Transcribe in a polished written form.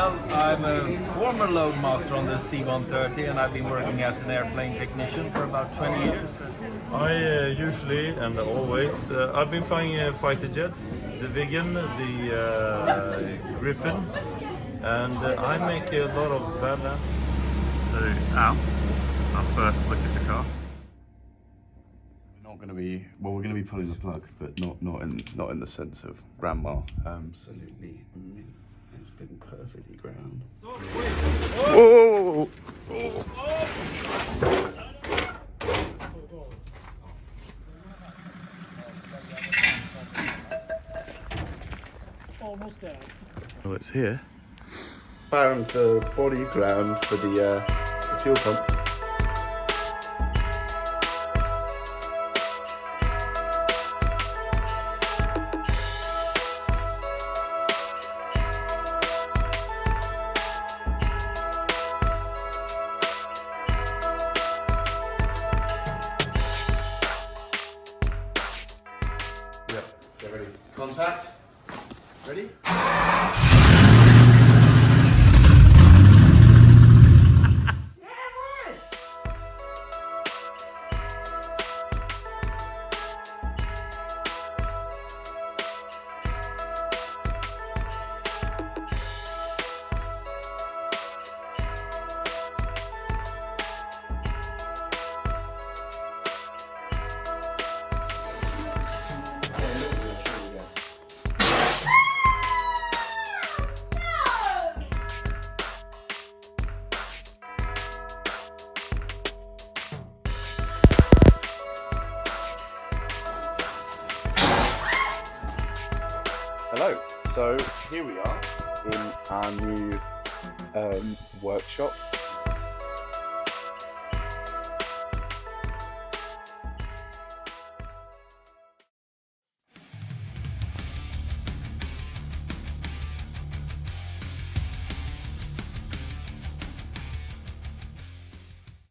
Well, I'm a former loadmaster on the C-130 and I've been working as an airplane technician for about 20 years. I usually and always, I've been flying fighter jets, the Viggen, the Griffin, and I make a lot of bad land. So Al, our first look at the car. We're not going to be, well, we're going to be pulling the plug, but not in the sense of grandma. Absolutely, it's been perfectly ground. Whoa! Almost there. Oh, it's here. Found the body ground for the fuel pump. Yeah, get ready. Contact. Ready? Hello, so here we are in our new workshop